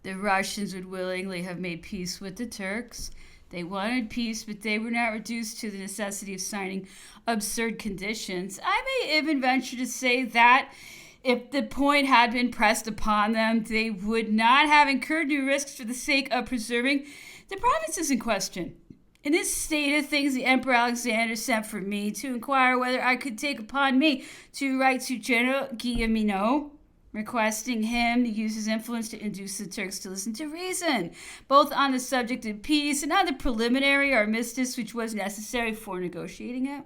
The Russians would willingly have made peace with the Turks. They wanted peace, but they were not reduced to the necessity of signing absurd conditions. I may even venture to say that if the point had been pressed upon them, they would not have incurred new risks for the sake of preserving the provinces in question. In this state of things, the Emperor Alexander sent for me to inquire whether I could take upon me to write to General Guilleminot, requesting him to use his influence to induce the Turks to listen to reason, both on the subject of peace and on the preliminary armistice which was necessary for negotiating it.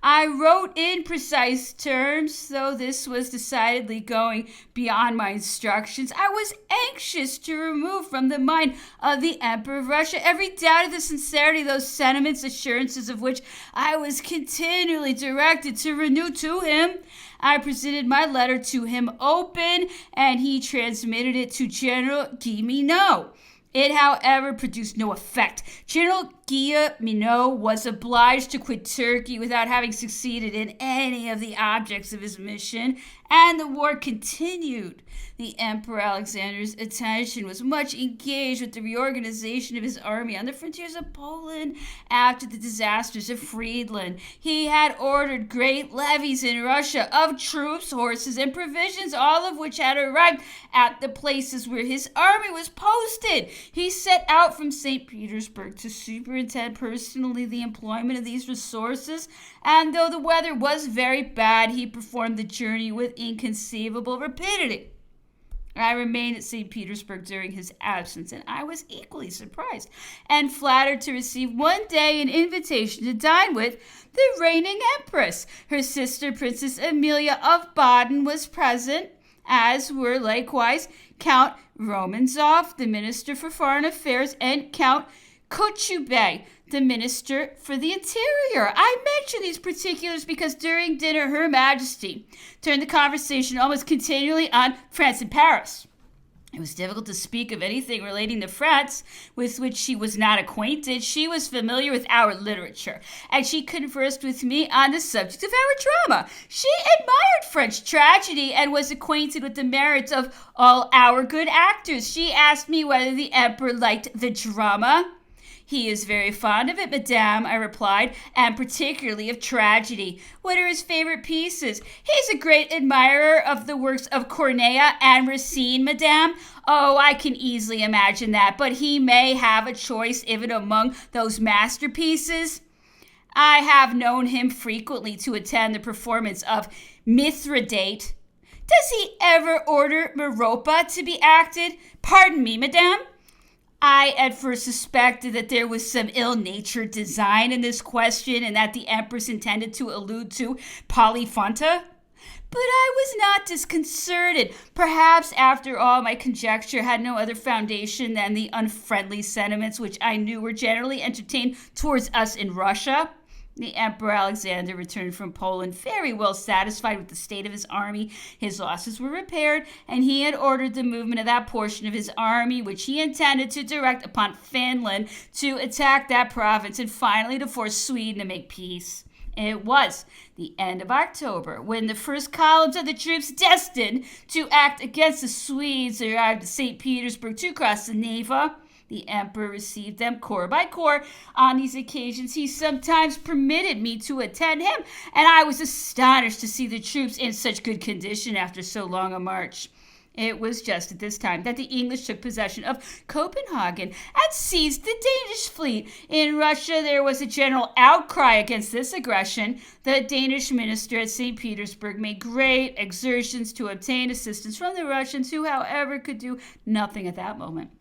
I wrote in precise terms, though this was decidedly going beyond my instructions. I was anxious to remove from the mind of the Emperor of Russia every doubt of the sincerity of those sentiments, assurances of which I was continually directed to renew to him. I presented my letter to him open, and he transmitted it to General Guilleminot. It, however, produced no effect. General Guilleminot was obliged to quit Turkey without having succeeded in any of the objects of his mission, and the war continued. The Emperor Alexander's attention was much engaged with the reorganization of his army on the frontiers of Poland after the disasters of Friedland. He had ordered great levies in Russia of troops, horses, and provisions, all of which had arrived at the places where his army was posted. He set out from St. Petersburg to superintend personally the employment of these resources, and though the weather was very bad, he performed the journey with inconceivable rapidity. I remained at St. Petersburg during his absence, and I was equally surprised and flattered to receive one day an invitation to dine with the reigning empress. Her sister, Princess Amelia of Baden, was present, as were likewise Count Romanzoff, the Minister for Foreign Affairs, and Count Kochubey, the Minister for the Interior. I mention these particulars because during dinner, Her Majesty turned the conversation almost continually on France and Paris. It was difficult to speak of anything relating to France with which she was not acquainted. She was familiar with our literature, and she conversed with me on the subject of our drama. She admired French tragedy and was acquainted with the merits of all our good actors. She asked me whether the Emperor liked the drama. He is very fond of it, madame, I replied, and particularly of tragedy. What are his favorite pieces? He is a great admirer of the works of Corneille and Racine, madame. Oh, I can easily imagine that, but he may have a choice even among those masterpieces. I have known him frequently to attend the performance of Mithridate. Does he ever order Merope to be acted? Pardon me, madame. I at first suspected that there was some ill-natured design in this question and that the Empress intended to allude to Polyphonta. But I was not disconcerted. Perhaps, after all, my conjecture had no other foundation than the unfriendly sentiments which I knew were generally entertained towards us in Russia. The Emperor Alexander returned from Poland very well satisfied with the state of his army. His losses were repaired, and he had ordered the movement of that portion of his army which he intended to direct upon Finland to attack that province and finally to force Sweden to make peace. It was the end of October when the first columns of the troops destined to act against the Swedes arrived at St. Petersburg to cross the Neva. The Emperor received them corps by corps. On these occasions, he sometimes permitted me to attend him, and I was astonished to see the troops in such good condition after so long a march. It was just at this time that the English took possession of Copenhagen and seized the Danish fleet. In Russia, there was a general outcry against this aggression. The Danish minister at St. Petersburg made great exertions to obtain assistance from the Russians, who, however, could do nothing at that moment.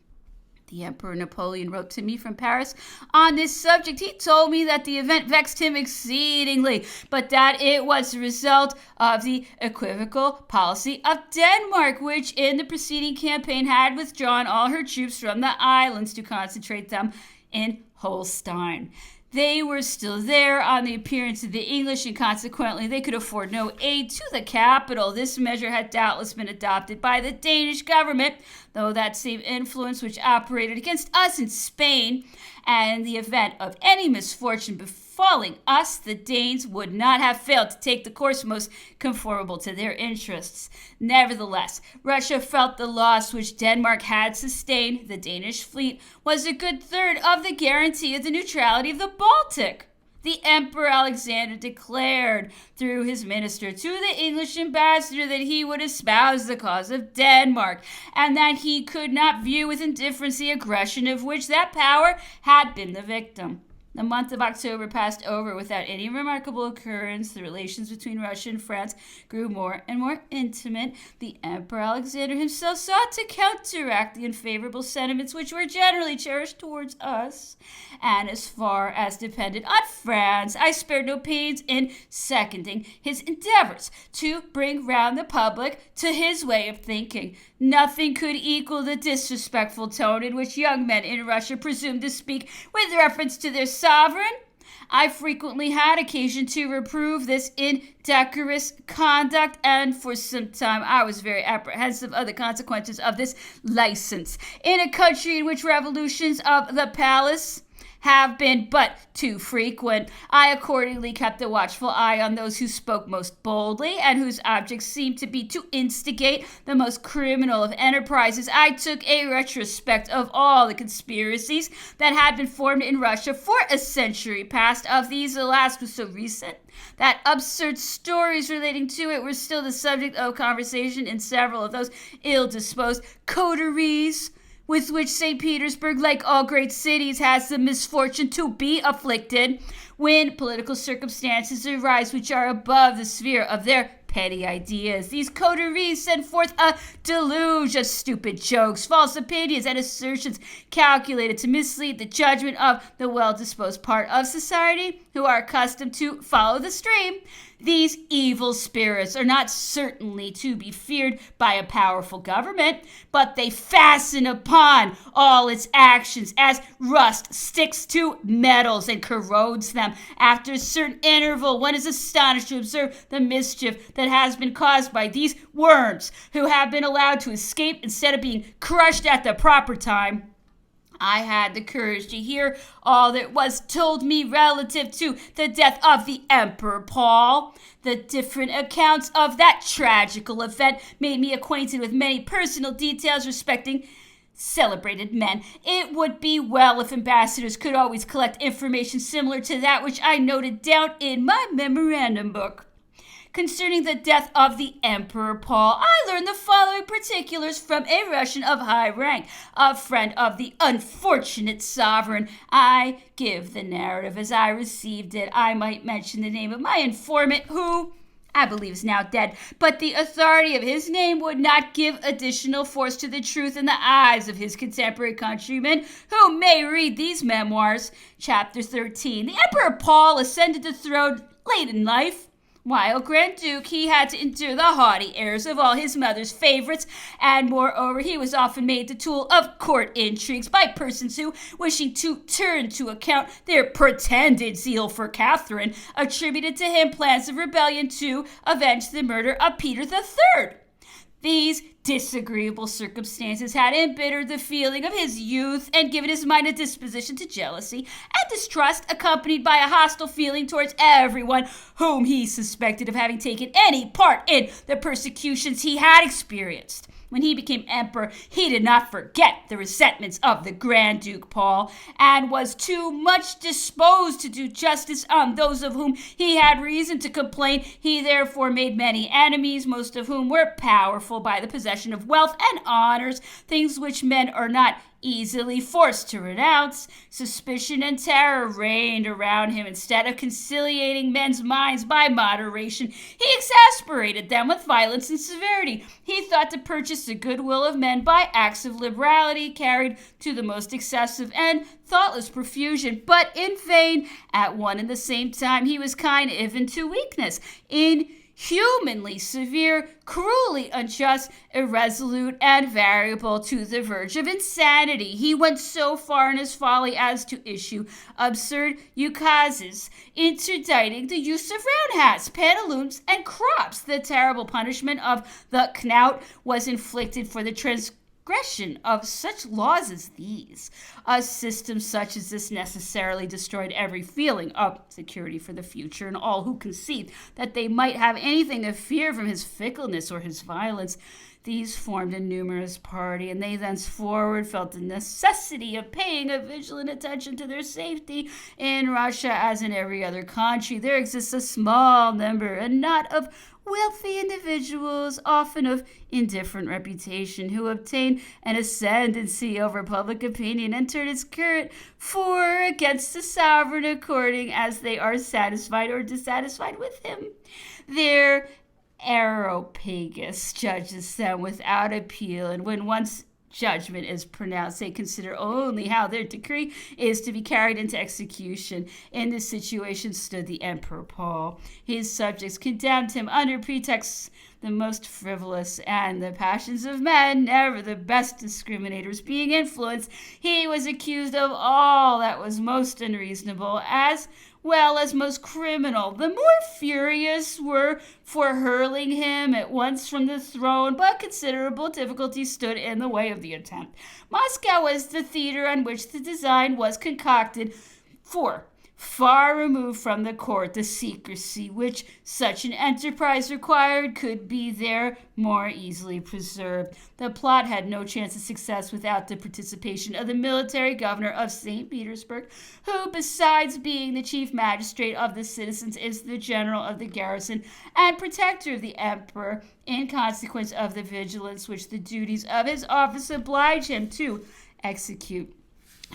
The Emperor Napoleon wrote to me from Paris on this subject. He told me that the event vexed him exceedingly, but that it was the result of the equivocal policy of Denmark, which in the preceding campaign had withdrawn all her troops from the islands to concentrate them in Holstein. They were still there on the appearance of the English, and consequently they could afford no aid to the capital. This measure had doubtless been adopted by the Danish government, though that same influence which operated against us in Spain, and in the event of any misfortune befalling us, the Danes would not have failed to take the course most conformable to their interests. Nevertheless, Russia felt the loss which Denmark had sustained. The Danish fleet was a good third of the guarantee of the neutrality of the Baltic. The Emperor Alexander declared through his minister to the English ambassador that he would espouse the cause of Denmark, and that he could not view with indifference the aggression of which that power had been the victim. The month of October passed over without any remarkable occurrence. The relations between Russia and France grew more and more intimate. The Emperor Alexander himself sought to counteract the unfavorable sentiments which were generally cherished towards us. And as far as depended on France, I spared no pains in seconding his endeavors to bring round the public to his way of thinking. Nothing could equal the disrespectful tone in which young men in Russia presumed to speak with reference to their sovereign. I frequently had occasion to reprove this indecorous conduct, and for some time I was very apprehensive of the consequences of this license. In a country in which revolutions of the palace have been but too frequent, I accordingly kept a watchful eye on those who spoke most boldly and whose objects seemed to be to instigate the most criminal of enterprises. I took a retrospect of all the conspiracies that had been formed in Russia for a century past. Of these, the last was so recent that absurd stories relating to it were still the subject of conversation in several of those ill-disposed coteries with which St. Petersburg, like all great cities, has the misfortune to be afflicted when political circumstances arise which are above the sphere of their petty ideas. These coteries send forth a deluge of stupid jokes, false opinions, and assertions calculated to mislead the judgment of the well-disposed part of society who are accustomed to follow the stream. These evil spirits are not certainly to be feared by a powerful government, but they fasten upon all its actions as rust sticks to metals and corrodes them. After a certain interval, one is astonished to observe the mischief that has been caused by these worms, who have been allowed to escape instead of being crushed at the proper time. I had the courage to hear all that was told me relative to the death of the Emperor Paul. The different accounts of that tragical event made me acquainted with many personal details respecting celebrated men. It would be well if ambassadors could always collect information similar to that which I noted down in my memorandum book. Concerning the death of the Emperor Paul, I learned the following particulars from a Russian of high rank, a friend of the unfortunate sovereign. I give the narrative as I received it. I might mention the name of my informant, who I believe is now dead, but the authority of his name would not give additional force to the truth in the eyes of his contemporary countrymen, who may read these memoirs. Chapter 13. The Emperor Paul ascended the throne late in life. While Grand Duke, he had to endure the haughty airs of all his mother's favorites, and moreover, he was often made the tool of court intrigues by persons who, wishing to turn to account their pretended zeal for Catherine, attributed to him plans of rebellion to avenge the murder of Peter III. These disagreeable circumstances had embittered the feeling of his youth and given his mind a disposition to jealousy and distrust, accompanied by a hostile feeling towards everyone whom he suspected of having taken any part in the persecutions he had experienced. When he became emperor, he did not forget the resentments of the Grand Duke Paul, and was too much disposed to do justice on those of whom he had reason to complain. He therefore made many enemies, most of whom were powerful by the possession of wealth and honors, things which men are not easily forced to renounce. Suspicion and terror reigned around him. Instead of conciliating men's minds by moderation, he exasperated them with violence and severity. He thought to purchase the goodwill of men by acts of liberality carried to the most excessive and thoughtless profusion, but in vain. At one and the same time, he was kind even to weakness, inhumanly severe, cruelly unjust, irresolute, and variable to the verge of insanity. He went so far in his folly as to issue absurd ukases interdicting the use of round hats, pantaloons, and crops. The terrible punishment of the knout was inflicted for the transgression of such laws as these. A system such as this necessarily destroyed every feeling of security for the future, and all who conceived that they might have anything to fear from his fickleness or his violence. These formed a numerous party, and they thenceforward felt the necessity of paying a vigilant attention to their safety. In Russia, as in every other country, there exists a small number, and not of wealthy individuals, often of indifferent reputation, who obtain an ascendancy over public opinion and turn its current for or against the sovereign according as they are satisfied or dissatisfied with him. Their Areopagus judges them without appeal, and when once judgment is pronounced, they consider only how their decree is to be carried into execution. In this situation stood the Emperor Paul. His subjects condemned him under pretexts the most frivolous, and the passions of men, never the best discriminators, being influenced, he was accused of all that was most unreasonable, as well as most criminal. The more furious were for hurling him at once from the throne, but considerable difficulties stood in the way of the attempt. Moscow was the theater on which the design was concocted, for far removed from the court, the secrecy which such an enterprise required could be there more easily preserved. The plot had no chance of success without the participation of the military governor of St. Petersburg, who, besides being the chief magistrate of the citizens, is the general of the garrison and protector of the emperor, in consequence of the vigilance which the duties of his office oblige him to execute.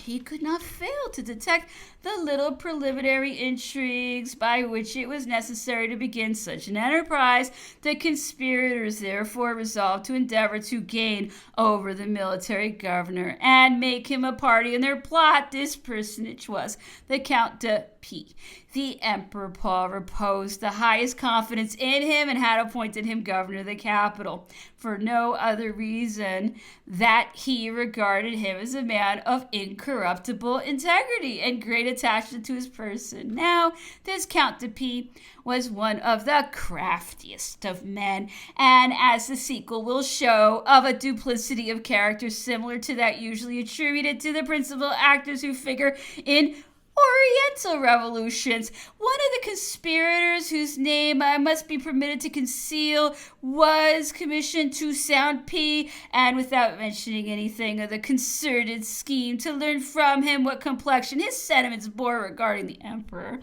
He could not fail to detect the little preliminary intrigues by which it was necessary to begin such an enterprise. The conspirators therefore resolved to endeavor to gain over the military governor and make him a party in their plot. This personage was the Count de P. The Emperor Paul reposed the highest confidence in him and had appointed him governor of the capital for no other reason that he regarded him as a man of incorruptible integrity and great attachment to his person. Now, this Count de P was one of the craftiest of men, and as the sequel will show, of a duplicity of character similar to that usually attributed to the principal actors who figure in Oriental revolutions. One of the conspirators, whose name I must be permitted to conceal, was commissioned to sound P, and without mentioning anything of the concerted scheme, to learn from him what complexion his sentiments bore regarding the emperor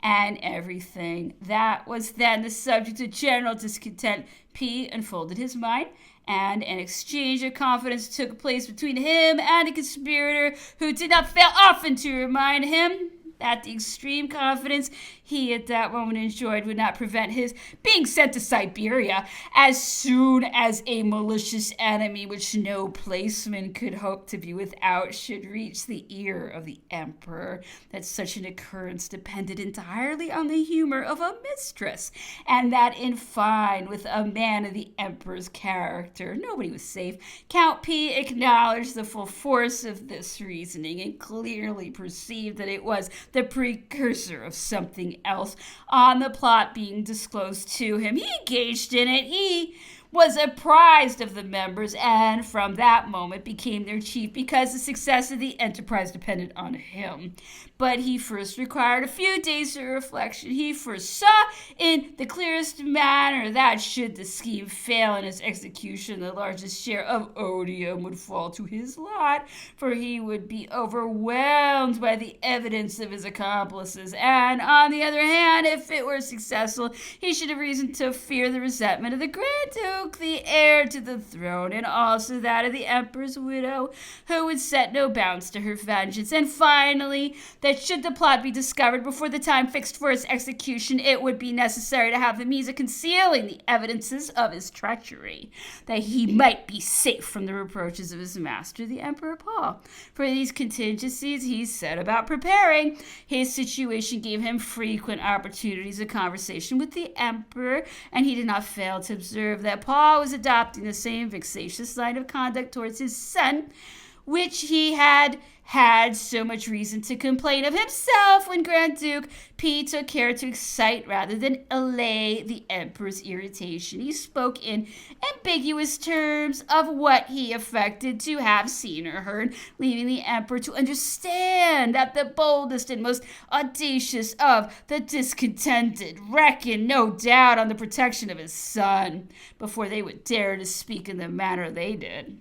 and everything that was then the subject of general discontent. P unfolded his mind, and an exchange of confidence took place between him and a conspirator who did not fail often to remind him that the extreme confidence he at that moment enjoyed would not prevent his being sent to Siberia as soon as a malicious enemy which no placeman could hope to be without should reach the ear of the emperor. That such an occurrence depended entirely on the humor of a mistress, and that in fine, with a man of the emperor's character, nobody was safe. Count P acknowledged the full force of this reasoning and clearly perceived that it was the precursor of something else. On the plot being disclosed to him, he engaged in it. He was apprised of the members, and from that moment became their chief, because the success of the enterprise depended on him. But he first required a few days of reflection. He foresaw in the clearest manner that should the scheme fail in its execution, the largest share of odium would fall to his lot, for he would be overwhelmed by the evidence of his accomplices. And on the other hand, if it were successful, he should have reason to fear the resentment of the Grand Duke, the heir to the throne, and also that of the emperor's widow, who would set no bounds to her vengeance. And finally, that should the plot be discovered before the time fixed for its execution, it would be necessary to have the means of concealing the evidences of his treachery, that he might be safe from the reproaches of his master, the Emperor Paul. For these contingencies he set about preparing. His situation gave him frequent opportunities of conversation with the emperor, and he did not fail to observe that Paul was adopting the same vexatious line of conduct towards his son, which he had so much reason to complain of himself when Grand Duke P took care to excite rather than allay the emperor's irritation. He spoke in ambiguous terms of what he affected to have seen or heard, leaving the emperor to understand that the boldest and most audacious of the discontented reckoned no doubt on the protection of his son before they would dare to speak in the manner they did.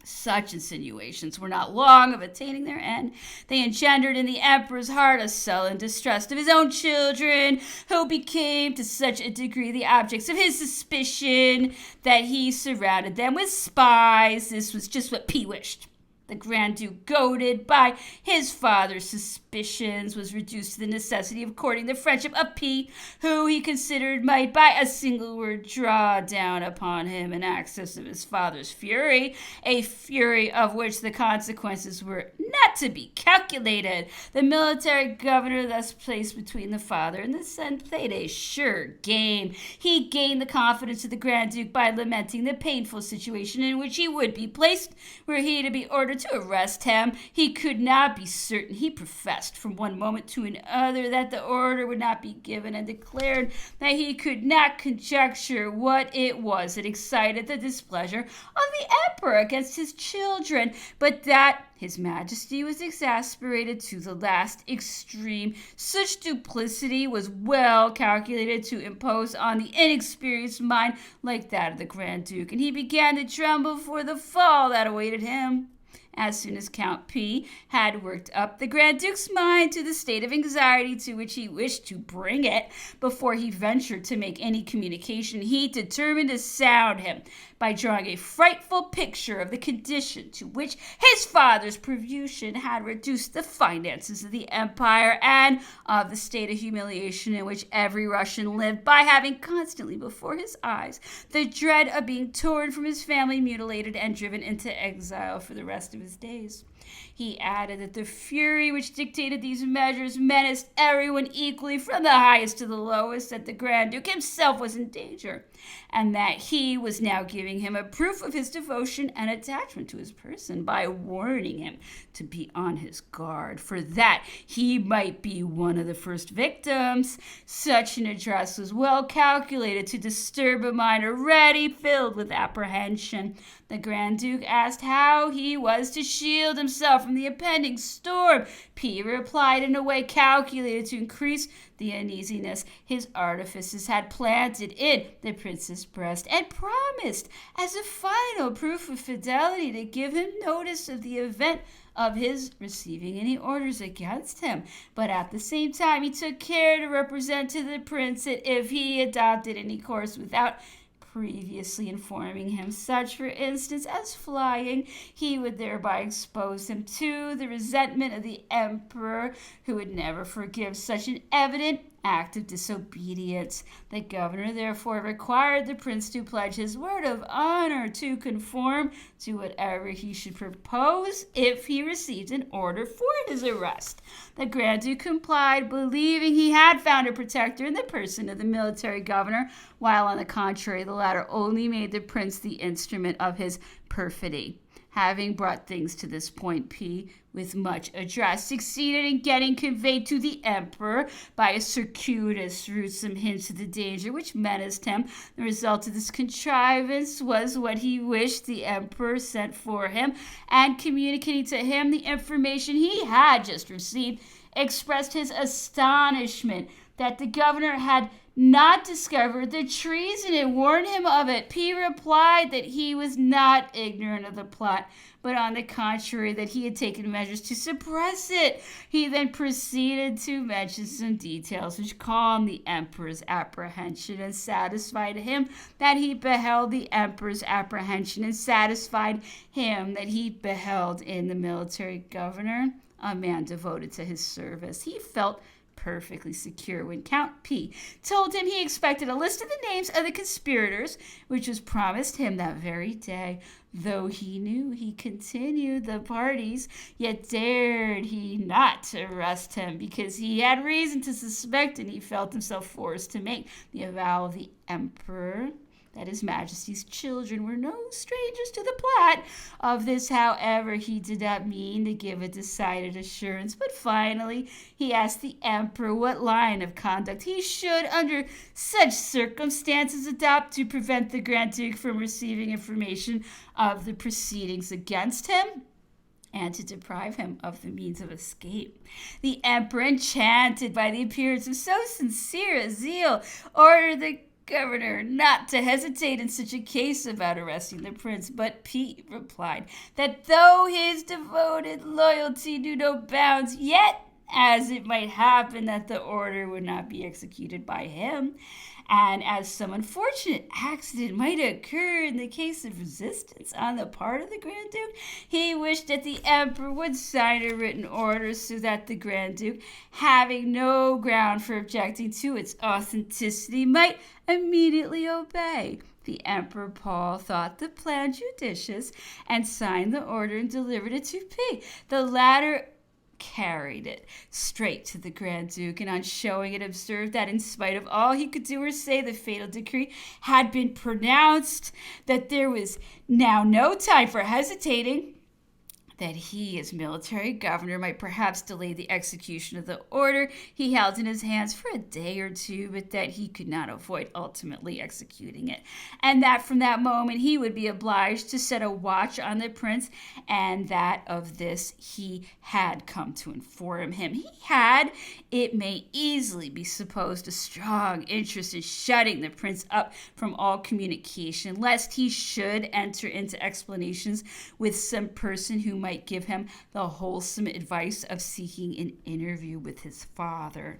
Such insinuations were not long of attaining their end. They engendered in the emperor's heart a sullen distrust of his own children, who became to such a degree the objects of his suspicion that he surrounded them with spies. This was just what P wished. The Grand Duke, goaded by his father's suspicions, was reduced to the necessity of courting the friendship of P, who he considered might by a single word draw down upon him an access of his father's fury, a fury of which the consequences were not to be calculated. The military governor, thus placed between the father and the son, played a sure game. He gained the confidence of the Grand Duke by lamenting the painful situation in which he would be placed were he to be ordered to arrest him. He could not be certain. He professed from one moment to another that the order would not be given, and declared that he could not conjecture what it was that excited the displeasure of the emperor against his children, but that his Majesty was exasperated to the last extreme. Such duplicity was well calculated to impose on the inexperienced mind like that of the Grand Duke, and he began to tremble for the fall that awaited him. As soon as Count P had worked up the Grand Duke's mind to the state of anxiety to which he wished to bring it before he ventured to make any communication, he determined to sound him by drawing a frightful picture of the condition to which his father's profusion had reduced the finances of the empire, and of the state of humiliation in which every Russian lived, by having constantly before his eyes the dread of being torn from his family, mutilated, and driven into exile for the rest of his days. He added that the fury which dictated these measures menaced everyone equally, from the highest to the lowest, that the Grand Duke himself was in danger, and that he was now giving him a proof of his devotion and attachment to his person by warning him to be on his guard, for that he might be one of the first victims. Such an address was well calculated to disturb a mind already filled with apprehension. The Grand Duke asked how he was to shield himself from the impending storm. P replied in a way calculated to increase the uneasiness his artifices had planted in the prince's breast, and promised, as a final proof of fidelity, to give him notice of the event of his receiving any orders against him. But at the same time he took care to represent to the prince that if he adopted any course without previously informing him, such, for instance, as flying, he would thereby expose him to the resentment of the emperor, who would never forgive such an evident act of disobedience. The governor therefore required the prince to pledge his word of honor to conform to whatever he should propose if he received an order for his arrest. The Grand Duke complied, believing he had found a protector in the person of the military governor, while on the contrary the latter only made the prince the instrument of his perfidy. Having brought things to this point, P, with much address, succeeded in getting conveyed to the emperor by a circuitous route some hints of the danger which menaced him. The result of this contrivance was what he wished. The emperor sent for him, and communicating to him the information he had just received, expressed his astonishment that the governor had not discovered the treason and warned him of it. P replied that he was not ignorant of the plot, but on the contrary that he had taken measures to suppress it. He then proceeded to mention some details which calmed the emperor's apprehension and satisfied him that he beheld the emperor's apprehension and satisfied him that he beheld in the military governor a man devoted to his service. He felt perfectly secure when Count P told him he expected a list of the names of the conspirators, which was promised him that very day. Though he knew, he continued, the parties, yet dared he not arrest him, because he had reason to suspect, and he felt himself forced to make the avowal of the emperor. that His Majesty's children were no strangers to the plot. Of this, however, he did not mean to give a decided assurance, but finally he asked the Emperor what line of conduct he should, under such circumstances, adopt to prevent the Grand Duke from receiving information of the proceedings against him, and to deprive him of the means of escape. The Emperor, enchanted by the appearance of so sincere a zeal, ordered the governor not to hesitate in such a case about arresting the prince, but P replied that though his devoted loyalty knew no bounds, yet as it might happen that the order would not be executed by him, and as some unfortunate accident might occur in the case of resistance on the part of the Grand Duke, he wished that the Emperor would sign a written order so that the Grand Duke, having no ground for objecting to its authenticity, might immediately obey. The Emperor Paul thought the plan judicious and signed the order and delivered it to P. The latter carried it straight to the Grand Duke, and on showing it, observed that in spite of all he could do or say, the fatal decree had been pronounced, that there was now no time for hesitating, that he, as military governor, might perhaps delay the execution of the order he held in his hands for a day or two, but that he could not avoid ultimately executing it, and that from that moment he would be obliged to set a watch on the prince, and that of this he had come to inform him. He had, it may easily be supposed, a strong interest in shutting the prince up from all communication, lest he should enter into explanations with some person who might give him the wholesome advice of seeking an interview with his father.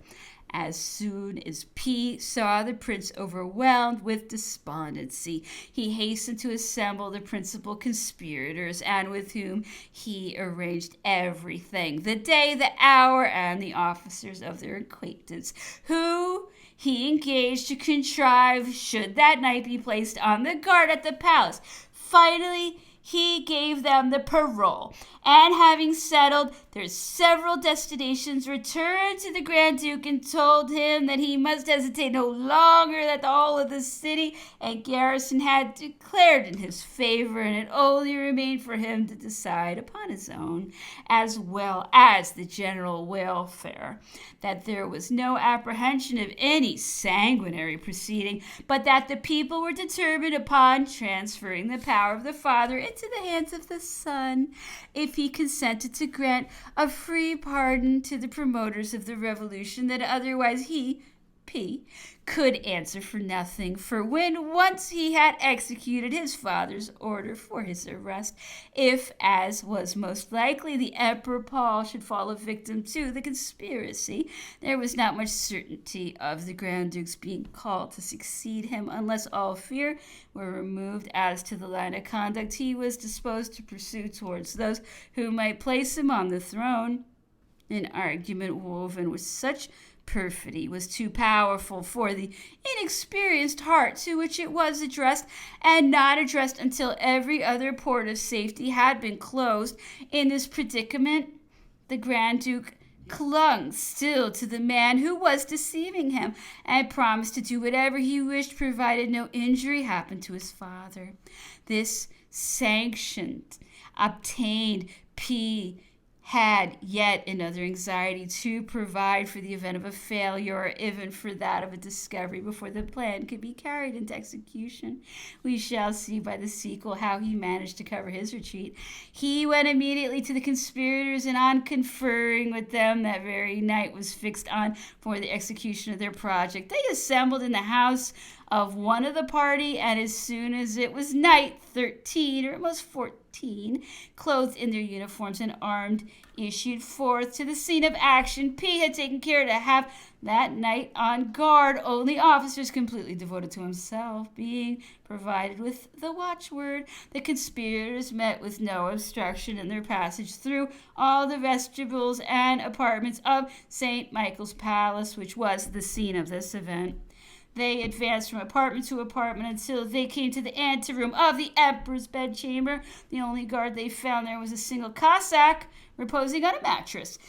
As soon as P saw the prince overwhelmed with despondency, he hastened to assemble the principal conspirators, and with whom he arranged everything, the day, the hour, and the officers of their acquaintance, who he engaged to contrive should that night be placed on the guard at the palace. Finally, he gave them the parole, and having settled their several destinations, returned to the Grand Duke and told him that he must hesitate no longer, that the whole of the city and garrison had declared in his favor, and it only remained for him to decide upon his own, as well as the general welfare, that there was no apprehension of any sanguinary proceeding, but that the people were determined upon transferring the power of the father into the hands of the son, if he consented to grant a free pardon to the promoters of the revolution, that otherwise he, P, could answer for nothing, for when once he had executed his father's order for his arrest, if, as was most likely, the Emperor Paul should fall a victim to the conspiracy, there was not much certainty of the Grand Duke's being called to succeed him, unless all fear were removed as to the line of conduct he was disposed to pursue towards those who might place him on the throne. An argument woven with such perfidy was too powerful for the inexperienced heart to which it was addressed, and not addressed until every other port of safety had been closed. In this predicament, the Grand Duke clung still to the man who was deceiving him, and promised to do whatever he wished, provided no injury happened to his father. This sanction obtained, P had yet another anxiety to provide for the event of a failure, or even for that of a discovery, before the plan could be carried into execution. We shall see by the sequel how he managed to cover his retreat. He went immediately to the conspirators, and on conferring with them, that very night was fixed on for the execution of their project. They assembled in the house of one of the party, and as soon as it was night, 13, or almost 14, clothed in their uniforms and armed, issued forth to the scene of action. P had taken care to have that night on guard only officers completely devoted to himself, being provided with the watchword. The conspirators met with no obstruction in their passage through all the vestibules and apartments of St. Michael's Palace, which was the scene of this event. They advanced from apartment to apartment until they came to the anteroom of the Emperor's bedchamber. The only guard they found there was a single Cossack reposing on a mattress.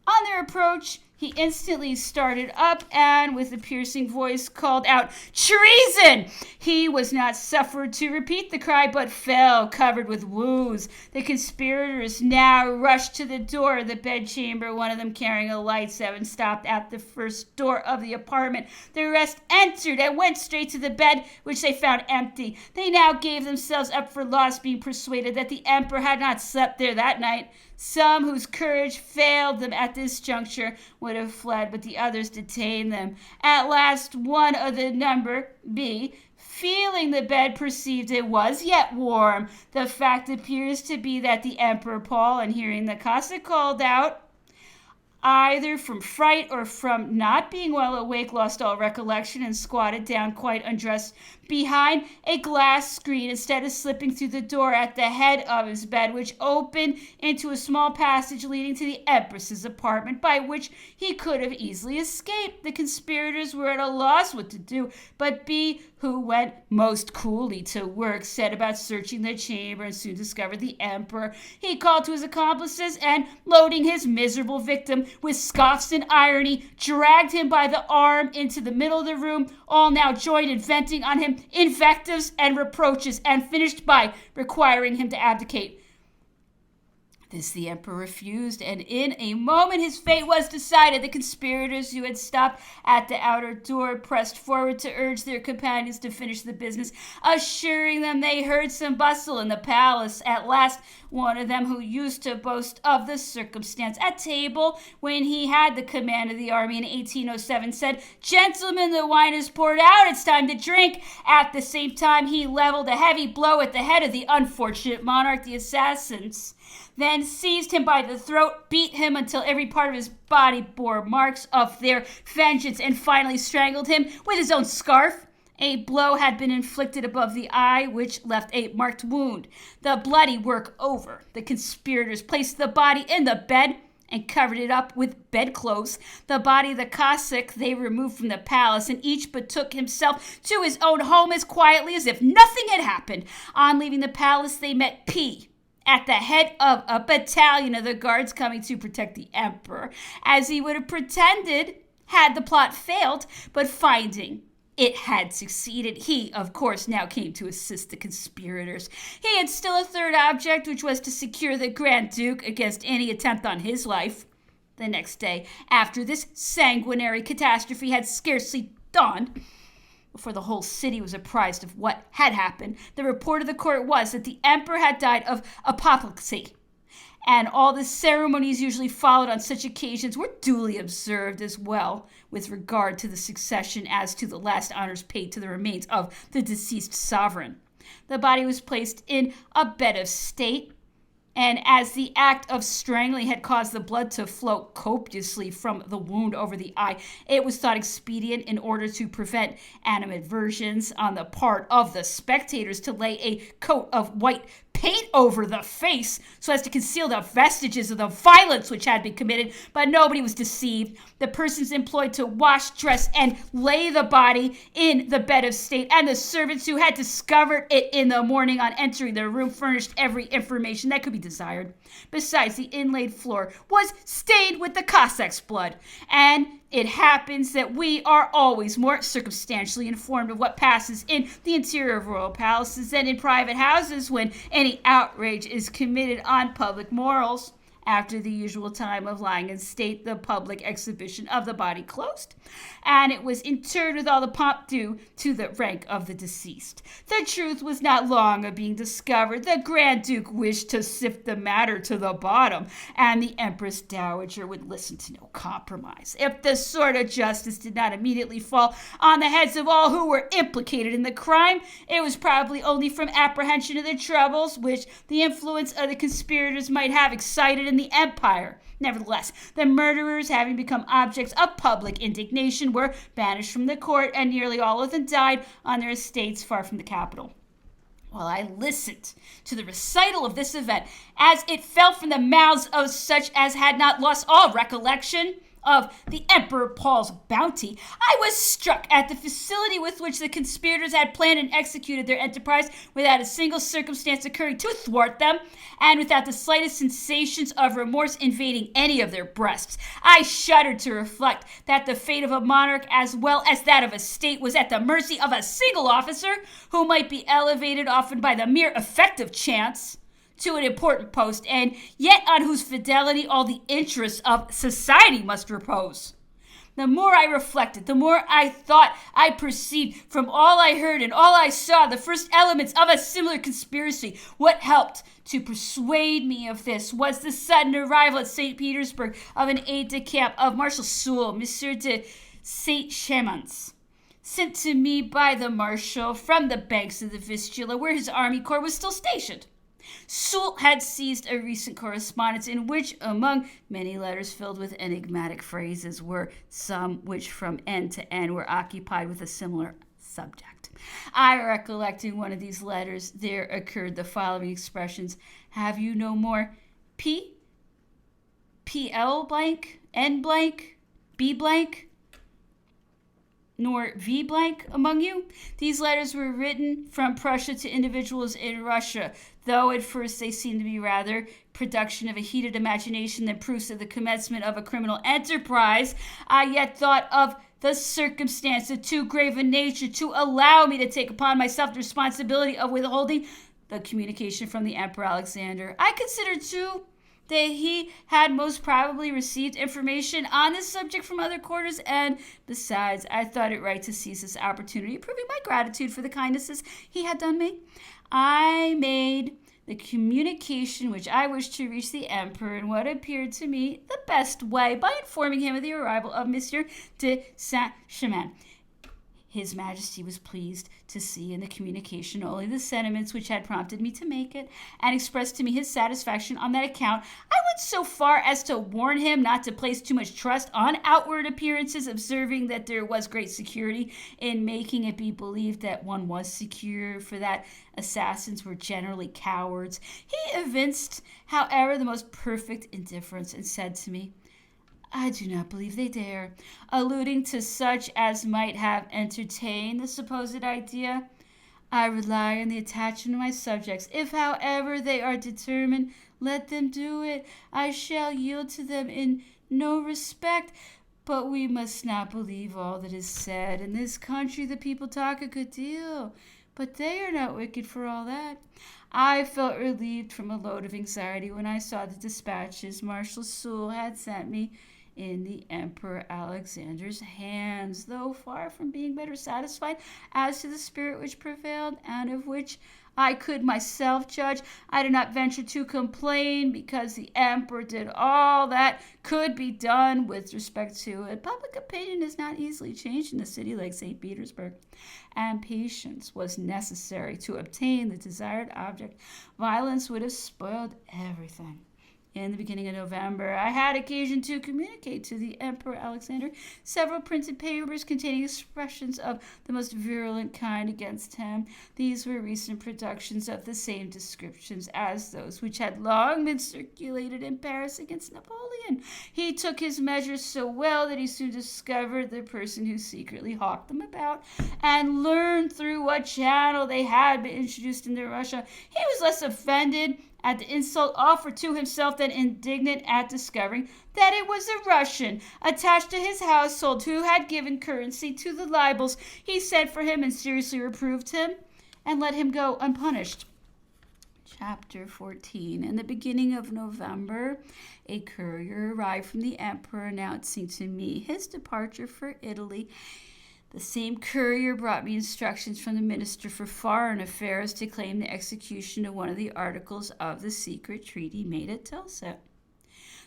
On their approach, He instantly started up and, with a piercing voice, called out, "Treason!" He was not suffered to repeat the cry, but fell, covered with wounds. The conspirators now rushed to the door of the bedchamber, one of them carrying a light. 7 stopped at the first door of the apartment. The rest entered and went straight to the bed, which they found empty. They now gave themselves up for lost, being persuaded that the emperor had not slept there that night. Some whose courage failed them at this juncture would have fled, but the others detained them. At last, one of the number, B, feeling the bed, perceived it was yet warm. The fact appears to be that the Emperor Paul, on hearing the Cossack called out, either from fright or from not being well awake, lost all recollection and squatted down quite undressed behind a glass screen instead of slipping through the door at the head of his bed, which opened into a small passage leading to the Empress's apartment, by which he could have easily escaped. The conspirators were at a loss what to do, but B, who went most coolly to work, set about searching the chamber and soon discovered the emperor. He called to his accomplices and, loading his miserable victim with scoffs and irony, dragged him by the arm into the middle of the room. All now joined in venting on him invectives and reproaches, and finished by requiring him to abdicate. This the emperor refused, and in a moment his fate was decided. The conspirators, who had stopped at the outer door, pressed forward to urge their companions to finish the business, assuring them they heard some bustle in the palace. At last, one of them, who used to boast of the circumstance at table when he had the command of the army in 1807, said, "Gentlemen, the wine is poured out. It's time to drink." At the same time, he leveled a heavy blow at the head of the unfortunate monarch. The assassins then seized him by the throat, beat him until every part of his body bore marks of their vengeance, and finally strangled him with his own scarf. A blow had been inflicted above the eye, which left a marked wound. The bloody work over, the conspirators placed the body in the bed and covered it up with bedclothes. The body of the Cossack they removed from the palace, and each betook himself to his own home as quietly as if nothing had happened. On leaving the palace, they met P at the head of a battalion of the guards coming to protect the emperor, as he would have pretended had the plot failed, but finding it had succeeded, he, of course, now came to assist the conspirators. He had still a third object, which was to secure the Grand Duke against any attempt on his life. The next day, after this sanguinary catastrophe had scarcely dawned, before the whole city was apprised of what had happened, the report of the court was that the emperor had died of apoplexy, and all the ceremonies usually followed on such occasions were duly observed, as well with regard to the succession as to the last honors paid to the remains of the deceased sovereign. The body was placed in a bed of state, and as the act of strangling had caused the blood to flow copiously from the wound over the eye, it was thought expedient, in order to prevent animadversions on the part of the spectators, to lay a coat of white paint over the face so as to conceal the vestiges of the violence which had been committed, but nobody was deceived. The persons employed to wash, dress, and lay the body in the bed of state, and the servants who had discovered it in the morning on entering the room, furnished every information that could be desired. Besides, the inlaid floor was stained with the Cossack's blood, and it happens that we are always more circumstantially informed of what passes in the interior of royal palaces than in private houses when any outrage is committed on public morals. After the usual time of lying in state, the public exhibition of the body closed, and it was interred with all the pomp due to the rank of the deceased. The truth was not long of being discovered. The Grand Duke wished to sift the matter to the bottom, and the Empress Dowager would listen to no compromise. If the sword of justice did not immediately fall on the heads of all who were implicated in the crime, it was probably only from apprehension of the troubles which the influence of the conspirators might have excited in the empire. Nevertheless, the murderers, having become objects of public indignation, were banished from the court, and nearly all of them died on their estates far from the capital. While I listened to the recital of this event, as it fell from the mouths of such as had not lost all recollection, of the Emperor Paul's bounty, I was struck at the facility with which the conspirators had planned and executed their enterprise without a single circumstance occurring to thwart them, and without the slightest sensations of remorse invading any of their breasts. I shuddered to reflect that the fate of a monarch as well as that of a state was at the mercy of a single officer who might be elevated often by the mere effect of chance to an important post, and yet on whose fidelity all the interests of society must repose. The more I reflected, the more I thought I perceived from all I heard and all I saw the first elements of a similar conspiracy. What helped to persuade me of this was the sudden arrival at St. Petersburg of an aide-de-camp of Marshal Soult, Monsieur de Saint-Chamans, sent to me by the Marshal from the banks of the Vistula, where his army corps was still stationed. Soult had seized a recent correspondence in which, among many letters filled with enigmatic phrases, were some which from end to end were occupied with a similar subject. I recollect in one of these letters there occurred the following expressions: "Have you no more PL blank, N blank, B blank, nor V blank among you?" These letters were written from Prussia to individuals in Russia, though at first they seemed to be rather production of a heated imagination than proofs of the commencement of a criminal enterprise. I yet thought of the circumstance of too grave a nature to allow me to take upon myself the responsibility of withholding the communication from the Emperor Alexander. I considered, too, that he had most probably received information on this subject from other quarters, and besides, I thought it right to seize this opportunity, proving my gratitude for the kindnesses he had done me. I made the communication which I wished to reach the Emperor in what appeared to me the best way, by informing him of the arrival of Monsieur de Saint-Chamans. His Majesty was pleased to see in the communication only the sentiments which had prompted me to make it, and expressed to me his satisfaction on that account. I went so far as to warn him not to place too much trust on outward appearances, observing that there was great security in making it be believed that one was secure, for that assassins were generally cowards. He evinced, however, the most perfect indifference, and said to me, "I do not believe they dare," alluding to such as might have entertained the supposed idea. "I rely on the attachment of my subjects. If, however, they are determined, let them do it. I shall yield to them in no respect. But we must not believe all that is said. In this country the people talk a good deal, but they are not wicked for all that." I felt relieved from a load of anxiety when I saw the dispatches Marshal Soult had sent me in the Emperor Alexander's hands, though far from being better satisfied as to the spirit which prevailed, and of which I could myself judge. I did not venture to complain, because the Emperor did all that could be done with respect to it. Public opinion is not easily changed in a city like St. Petersburg, and patience was necessary to obtain the desired object. Violence would have spoiled everything. In the beginning of November, I had occasion to communicate to the Emperor Alexander several printed papers containing expressions of the most virulent kind against him. These were recent productions of the same descriptions as those which had long been circulated in Paris against Napoleon. He took his measures so well that he soon discovered the person who secretly hawked them about, and learned through what channel they had been introduced into Russia. He was less offended at the insult offered to himself than indignant at discovering that it was a Russian attached to his household who had given currency to the libels. He sent for him and seriously reproved him, and let him go unpunished. Chapter 14. In the beginning of November, a courier arrived from the Emperor announcing to me his departure for Italy. The same courier brought me instructions from the Minister for Foreign Affairs to claim the execution of one of the articles of the secret treaty made at Tilsit.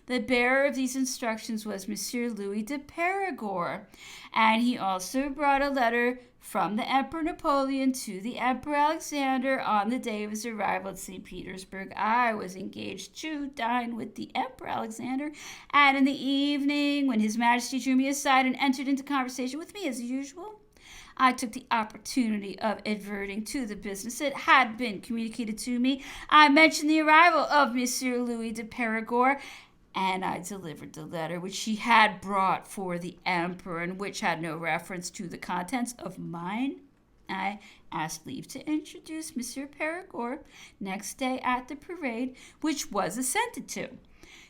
The bearer of these instructions was Monsieur Louis de Perigord, and he also brought a letter from the Emperor Napoleon to the Emperor Alexander. On the day of his arrival at St. Petersburg, I was engaged to dine with the Emperor Alexander, and in the evening, when His Majesty drew me aside and entered into conversation with me as usual, I took the opportunity of adverting to the business that had been communicated to me. I mentioned the arrival of Monsieur Louis de Perigord, And I delivered the letter which he had brought for the emperor, and which had no reference to the contents of mine. I asked leave to introduce Monsieur Perigord next day at the parade, which was assented to.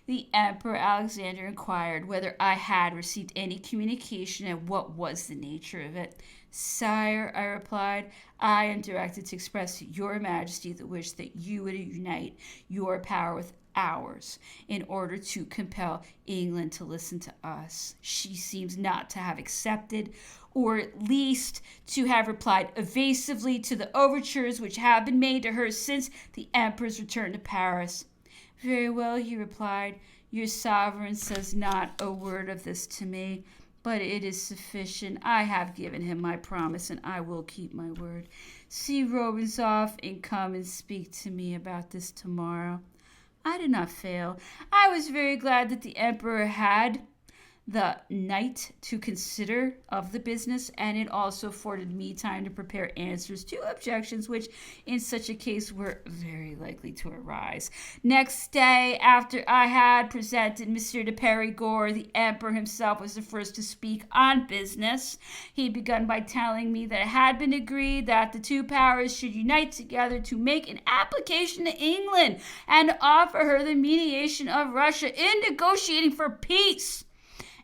The Emperor Alexander inquired whether I had received any communication and what was the nature of it. Sire, I replied, I am directed to express to your majesty the wish that you would unite your power with ours in order to compel England to listen to us. She seems not to have accepted, or at least to have replied evasively to the overtures which have been made to her since the emperor's return to Paris. Very well, he replied. Your sovereign says not a word of this to me, but it is sufficient. I have given him my promise, and I will keep my word. See Robinsoff and come and speak to me about this tomorrow. I did not fail. I was very glad that the emperor had the night to consider of the business, and it also afforded me time to prepare answers to objections which in such a case were very likely to arise. Next day, after I had presented Monsieur de Perigord, the emperor himself was the first to speak on business. He began by telling me that it had been agreed that the two powers should unite together to make an application to England and offer her the mediation of Russia in negotiating for peace,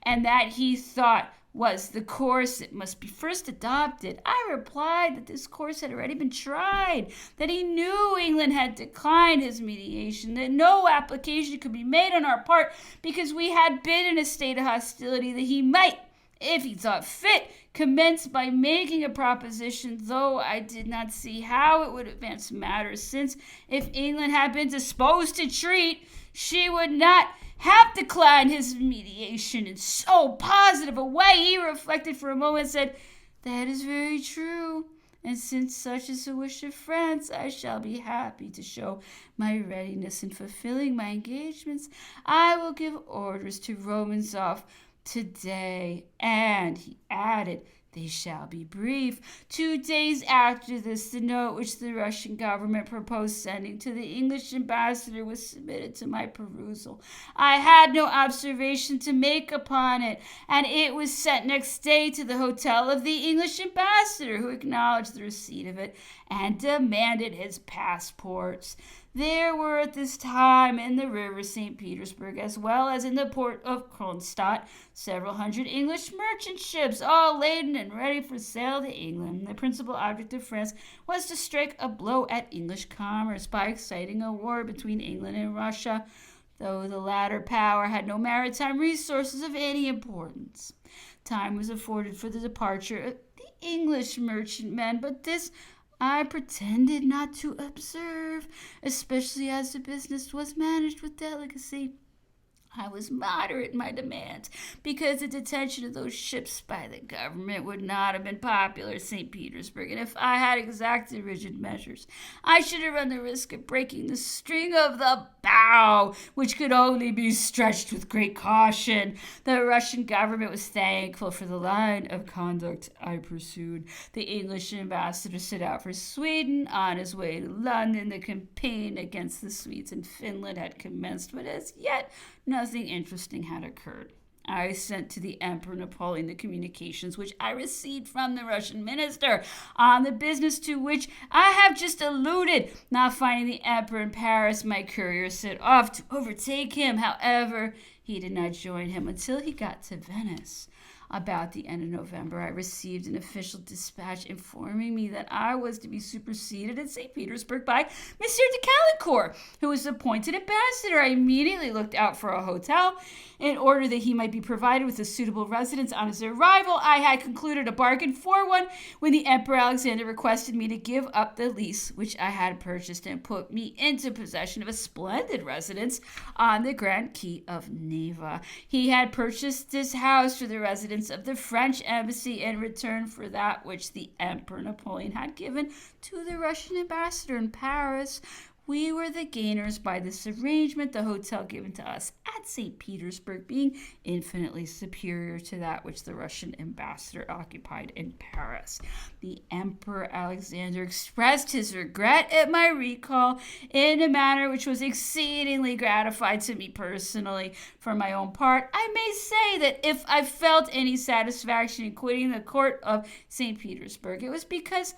and that he thought was the course that must be first adopted. I replied that this course had already been tried, that he knew England had declined his mediation, that no application could be made on our part because we had been in a state of hostility, that he might, if he thought fit, commence by making a proposition, though I did not see how it would advance matters, since if England had been disposed to treat, she would not have declined his mediation in so positive a way. He reflected for a moment and said, that is very true, and since such is the wish of France, I shall be happy to show my readiness in fulfilling my engagements. I will give orders to Romanzoff today, and he added, they shall be brief. 2 days after this, the note which the Russian government proposed sending to the English ambassador was submitted to my perusal. I had no observation to make upon it, and it was sent next day to the hotel of the English ambassador, who acknowledged the receipt of it and demanded his passports. There were at this time in the river St. Petersburg, as well as in the port of Kronstadt, several hundred English merchant ships, all laden and ready for sail to England. The principal object of France was to strike a blow at English commerce by exciting a war between England and Russia, though the latter power had no maritime resources of any importance. Time was afforded for the departure of the English merchantmen, but this I pretended not to observe, especially as the business was managed with delicacy. I was moderate in my demands, because the detention of those ships by the government would not have been popular at St. Petersburg, and if I had exacted rigid measures, I should have run the risk of breaking the string of the bow, which could only be stretched with great caution. The Russian government was thankful for the line of conduct I pursued. The English ambassador set out for Sweden. On his way to London, the campaign against the Swedes in Finland had commenced, but as yet nothing interesting had occurred. I sent to the Emperor Napoleon the communications which I received from the Russian minister on the business to which I have just alluded. Not finding the Emperor in Paris, my courier set off to overtake him. However, he did not join him until he got to Venice. About the end of November, I received an official dispatch informing me that I was to be superseded at St. Petersburg by Monsieur de Caulaincourt, who was appointed ambassador. I immediately looked out for a hotel in order that he might be provided with a suitable residence on his arrival. I had concluded a bargain for one when the Emperor Alexander requested me to give up the lease which I had purchased and put me into possession of a splendid residence on the Grand Quay of Neva. He had purchased this house for the residence of the French embassy in return for that which the Emperor Napoleon had given to the Russian ambassador in Paris. We were the gainers by this arrangement, the hotel given to us at St. Petersburg being infinitely superior to that which the Russian ambassador occupied in Paris. The Emperor Alexander expressed his regret at my recall in a manner which was exceedingly gratified to me personally. For my own part, I may say that if I felt any satisfaction in quitting the court of St. Petersburg, it was because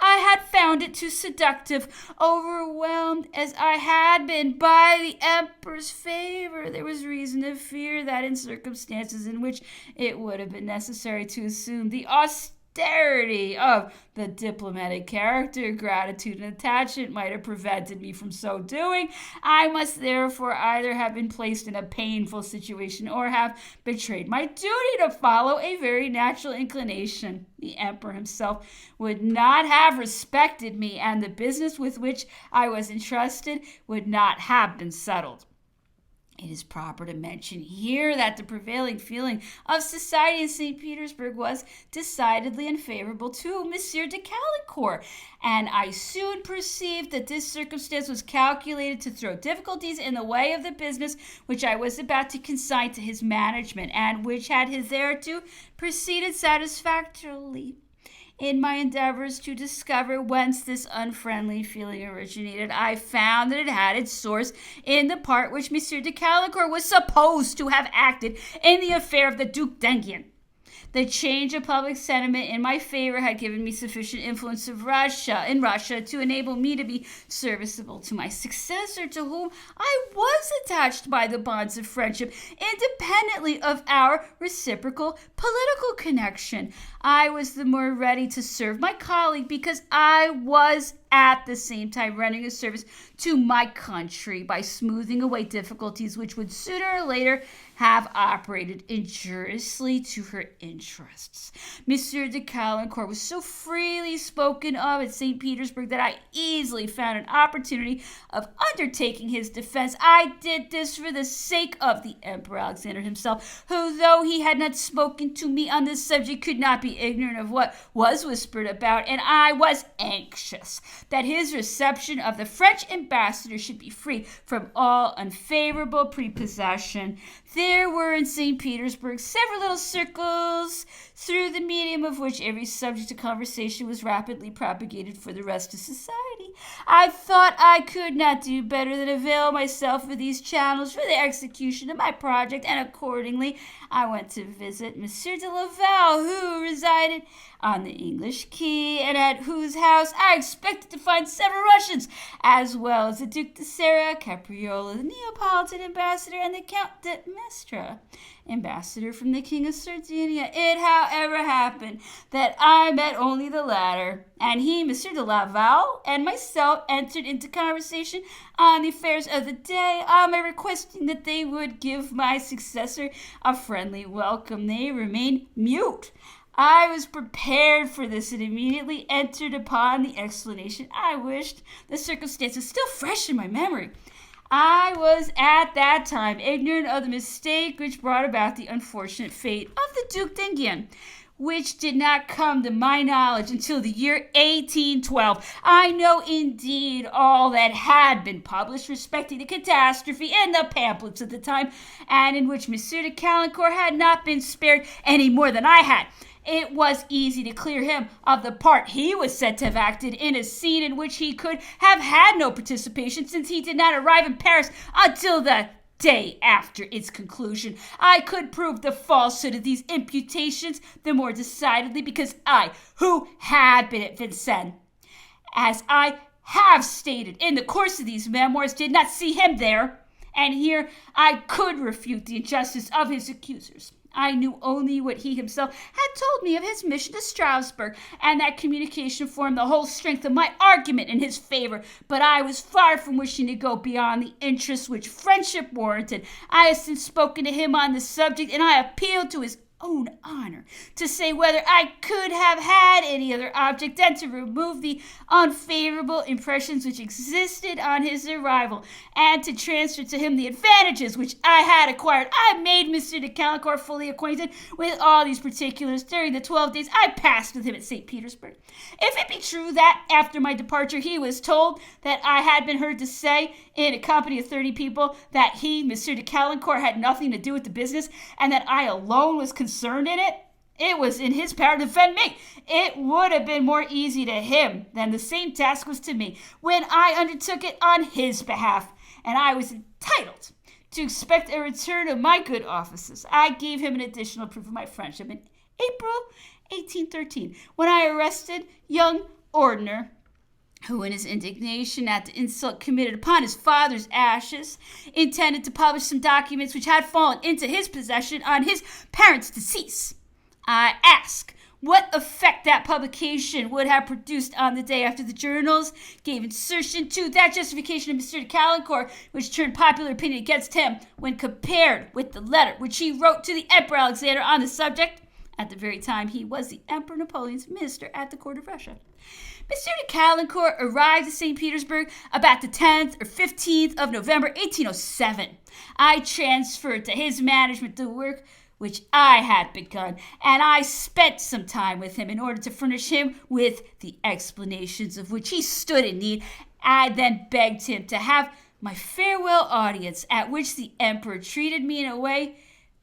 I had found it too seductive. Overwhelmed as I had been by the emperor's favor, there was reason to fear that in circumstances in which it would have been necessary to assume the austerity of the diplomatic character, gratitude and attachment might have prevented me from so doing. I must therefore either have been placed in a painful situation or have betrayed my duty to follow a very natural inclination. The emperor himself would not have respected me, and the business with which I was entrusted would not have been settled. It is proper to mention here that the prevailing feeling of society in St. Petersburg was decidedly unfavorable to Monsieur de Caulaincourt, and I soon perceived that this circumstance was calculated to throw difficulties in the way of the business which I was about to consign to his management, and which had hitherto proceeded satisfactorily. In my endeavors to discover whence this unfriendly feeling originated, I found that it had its source in the part which Monsieur de Caulaincourt was supposed to have acted in the affair of the Duc d'Enghien. The change of public sentiment in my favor had given me sufficient influence in Russia to enable me to be serviceable to my successor, to whom I was attached by the bonds of friendship, independently of our reciprocal political connection. I was the more ready to serve my colleague because I was at the same time rendering a service to my country by smoothing away difficulties which would sooner or later have operated injuriously to her interests. Monsieur de Caulaincourt was so freely spoken of at St. Petersburg that I easily found an opportunity of undertaking his defense. I did this for the sake of the Emperor Alexander himself, who, though he had not spoken to me on this subject, could not be ignorant of what was whispered about, and I was anxious that his reception of the French ambassador should be free from all unfavorable prepossession. There were in St. Petersburg several little circles, through the medium of which every subject of conversation was rapidly propagated for the rest of society. I thought I could not do better than avail myself of these channels for the execution of my project, and accordingly I went to visit Monsieur de Laval, who resided on the English Quay, and at whose house I expected to find several Russians, as well as the Duc de Serra, Capriola, the Neapolitan ambassador, and the Count de Mestre, ambassador from the King of Sardinia. It, however, happened that I met only the latter, and he, Monsieur de Laval, and myself entered into conversation on the affairs of the day, on my requesting that they would give my successor a friendly welcome. They remained mute. I was prepared for this and immediately entered upon the explanation I wished. The circumstance is still fresh in my memory. I was at that time ignorant of the mistake which brought about the unfortunate fate of the Duc d'Enghien, which did not come to my knowledge until the year 1812. I know indeed all that had been published respecting the catastrophe in the pamphlets at the time, and in which Monsieur de Caulaincourt had not been spared any more than I had. It was easy to clear him of the part he was said to have acted in a scene in which he could have had no participation, since he did not arrive in Paris until the day after its conclusion. I could prove the falsehood of these imputations the more decidedly because I, who had been at Vincennes, as I have stated in the course of these memoirs, did not see him there, and here I could refute the injustice of his accusers. I knew only what he himself had told me of his mission to Strasbourg, and that communication formed the whole strength of my argument in his favor. But I was far from wishing to go beyond the interests which friendship warranted. I have since spoken to him on the subject, and I appealed to his own honor to say whether I could have had any other object than to remove the unfavorable impressions which existed on his arrival, and to transfer to him the advantages which I had acquired. I made Mr. de Caulaincourt fully acquainted with all these particulars during the 12 days I passed with him at St. Petersburg. If it be true that, after my departure, he was told that I had been heard to say, in a company of 30 people, that he, Mr. de Caulaincourt, had nothing to do with the business, and that I alone was concerned in it, it was in his power to defend me. It would have been more easy to him than the same task was to me when I undertook it on his behalf, and I was entitled to expect a return of my good offices. I gave him an additional proof of my friendship in April 1813, when I arrested young Ordner, who in his indignation at the insult committed upon his father's ashes, intended to publish some documents which had fallen into his possession on his parents' decease. I ask what effect that publication would have produced on the day after the journals gave insertion to that justification of Mr. de Caulaincourt, which turned popular opinion against him when compared with the letter which he wrote to the Emperor Alexander on the subject, at the very time he was the Emperor Napoleon's minister at the court of Russia. Mr. de Caulaincourt arrived at St. Petersburg about the 10th or 15th of November, 1807. I transferred to his management the work which I had begun, and I spent some time with him in order to furnish him with the explanations of which he stood in need. I then begged him to have my farewell audience, at which the emperor treated me in a way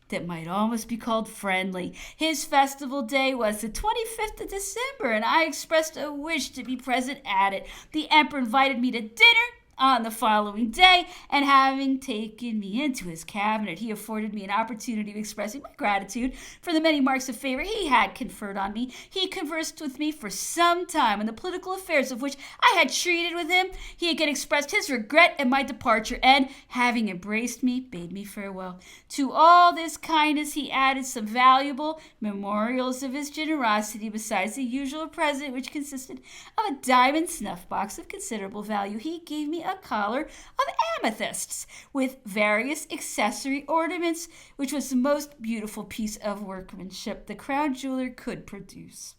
that might almost be called friendly. His festival day was the 25th of December, and I expressed a wish to be present at it. The emperor invited me to dinner on the following day, and having taken me into his cabinet, he afforded me an opportunity of expressing my gratitude for the many marks of favor he had conferred on me. He conversed with me for some time on the political affairs of which I had treated with him. He again expressed his regret at my departure, and, having embraced me, bade me farewell. To all this kindness he added some valuable memorials of his generosity, besides the usual present, which consisted of a diamond snuff-box of considerable value. He gave me a collar of amethysts with various accessory ornaments, which was the most beautiful piece of workmanship the crown jeweler could produce.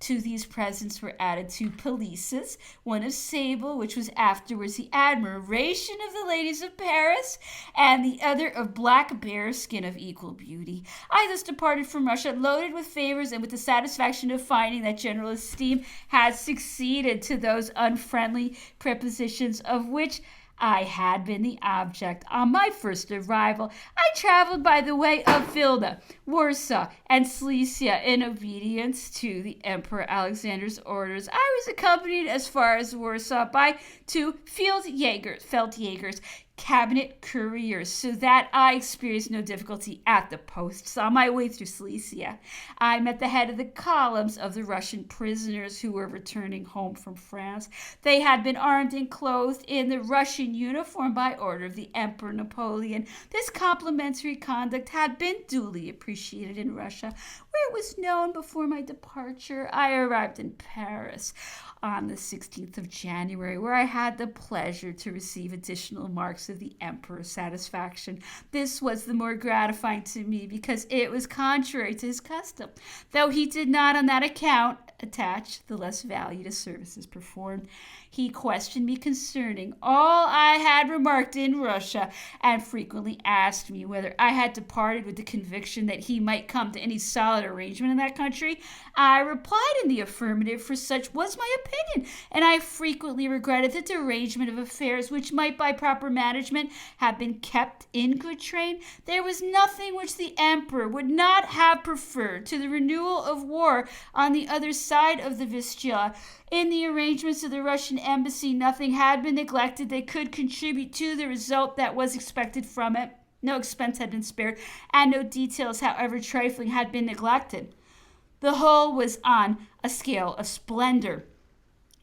To these presents were added 2 pelisses, one of sable, which was afterwards the admiration of the ladies of Paris, and the other of black bearskin of equal beauty. I thus departed from Russia, loaded with favors and with the satisfaction of finding that general esteem had succeeded to those unfriendly prepossessions of which I had been the object. On my first arrival, I traveled by the way of Vilna, Warsaw, and Silesia in obedience to the Emperor Alexander's orders. I was accompanied as far as Warsaw by 2 Feldjägers, cabinet couriers, so that I experienced no difficulty at the posts. On my way through Silesia, I met the head of the columns of the Russian prisoners who were returning home from France. They had been armed and clothed in the Russian uniform by order of the Emperor Napoleon. This complimentary conduct had been duly appreciated in Russia, where it was known before my departure. I arrived in Paris on the 16th of January, where I had the pleasure to receive additional marks of the emperor's satisfaction. This was the more gratifying to me because it was contrary to his custom, though he did not on that account attach the less value to services performed. He questioned me concerning all I had remarked in Russia, and frequently asked me whether I had departed with the conviction that he might come to any solid arrangement in that country. I replied in the affirmative, for such was my opinion, and I frequently regretted the derangement of affairs which might by proper management have been kept in good train. There was nothing which the emperor would not have preferred to the renewal of war on the other side of the Vistula. In the arrangements of the Russian embassy, nothing had been neglected that could contribute to the result that was expected from it. No expense had been spared, and no details, however trifling, had been neglected. The whole was on a scale of splendor.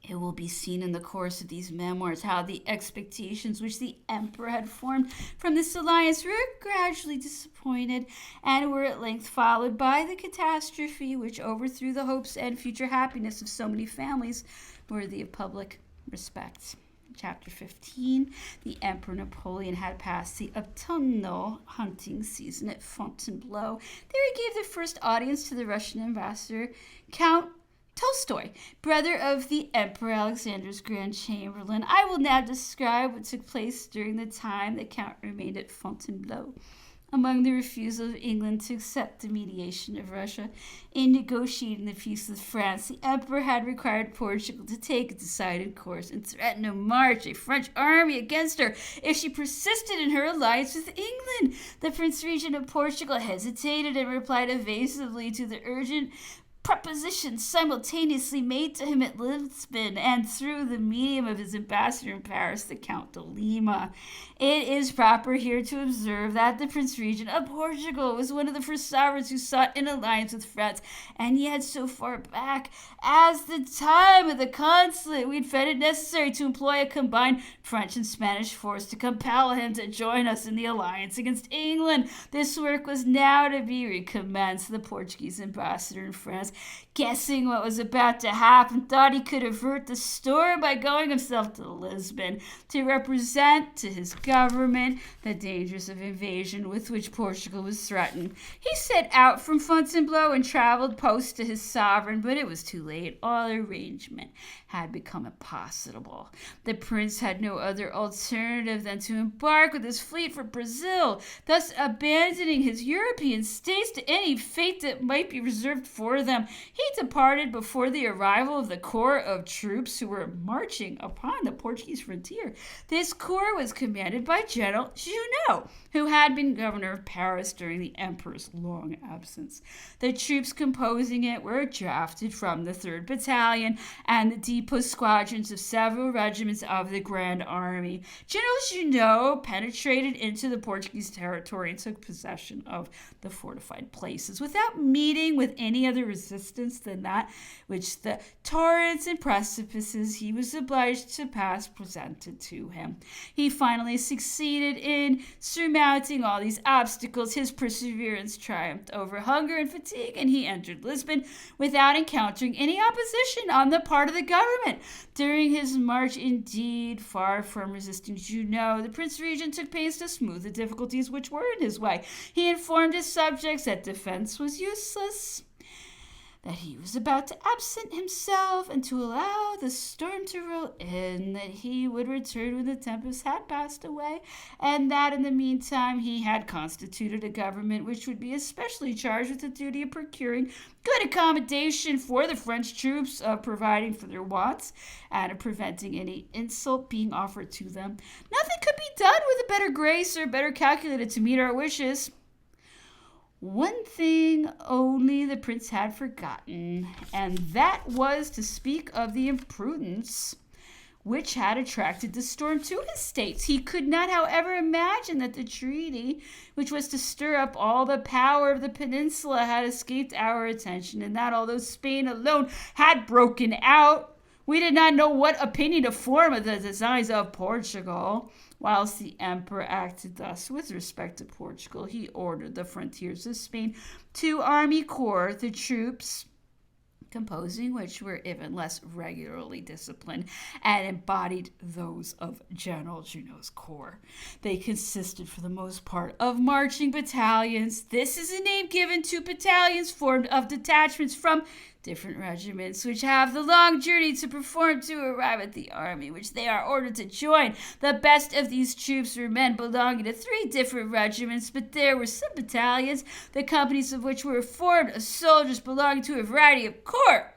It will be seen in the course of these memoirs how the expectations which the emperor had formed from this alliance were gradually disappointed, and were at length followed by the catastrophe which overthrew the hopes and future happiness of so many families worthy of public respect. Chapter 15, the Emperor Napoleon had passed the autumnal hunting season at Fontainebleau. There he gave the first audience to the Russian ambassador, Count Tolstoy, brother of the Emperor Alexander's Grand Chamberlain. I will now describe what took place during the time the Count remained at Fontainebleau. Among the refusal of England to accept the mediation of Russia in negotiating the peace with France, the Emperor had required Portugal to take a decided course and threaten to march a French army against her if she persisted in her alliance with England. The Prince Regent of Portugal hesitated and replied evasively to the urgent propositions simultaneously made to him at Lisbon and through the medium of his ambassador in Paris, the Count de Lima. It is proper here to observe that the Prince Regent of Portugal was one of the first sovereigns who sought an alliance with France, and yet so far back as the time of the consulate, we'd found it necessary to employ a combined French and Spanish force to compel him to join us in the alliance against England. This work was now to be recommenced. The Portuguese ambassador in France, guessing what was about to happen, thought he could avert the storm by going himself to Lisbon to represent to his government the dangers of invasion with which Portugal was threatened. He set out from Fontainebleau and traveled post to his sovereign, but it was too late. All arrangement had become impossible. The prince had no other alternative than to embark with his fleet for Brazil, thus abandoning his European states to any fate that might be reserved for them. He departed before the arrival of the corps of troops who were marching upon the Portuguese frontier. This corps was commanded by General Junot, who had been governor of Paris during the emperor's long absence. The troops composing it were drafted from the 3rd Battalion and the depot squadrons of several regiments of the Grand Army. General Junot penetrated into the Portuguese territory and took possession of the fortified places without meeting with any other resistance than that which the torrents and precipices he was obliged to pass presented to him. He finally succeeded in surmounting all these obstacles. His perseverance triumphed over hunger and fatigue, and he entered Lisbon without encountering any opposition on the part of the government. During his march, indeed, far from resisting Junot, the Prince Regent took pains to smooth the difficulties which were in his way. He informed his subjects that defense was useless, that he was about to absent himself and to allow the storm to roll in, that he would return when the tempest had passed away, and that in the meantime he had constituted a government which would be especially charged with the duty of procuring good accommodation for the French troops, of providing for their wants, and of preventing any insult being offered to them. Nothing could be done with a better grace or better calculated to meet our wishes. One thing only the prince had forgotten, and that was to speak of the imprudence which had attracted the storm to his states. He could not, however, imagine that the treaty, which was to stir up all the power of the peninsula, had escaped our attention, and that although Spain alone had broken out, we did not know what opinion to form of the designs of Portugal. Whilst the emperor acted thus with respect to Portugal, he ordered the frontiers of Spain to army corps, the troops composing which were even less regularly disciplined and embodied those of General Junot's corps. They consisted for the most part of marching battalions. This is a name given to battalions formed of detachments from different regiments which have the long journey to perform to arrive at the army which they are ordered to join. The best of these troops were men belonging to 3 different regiments, but there were some battalions, the companies of which were formed of soldiers belonging to a variety of corps,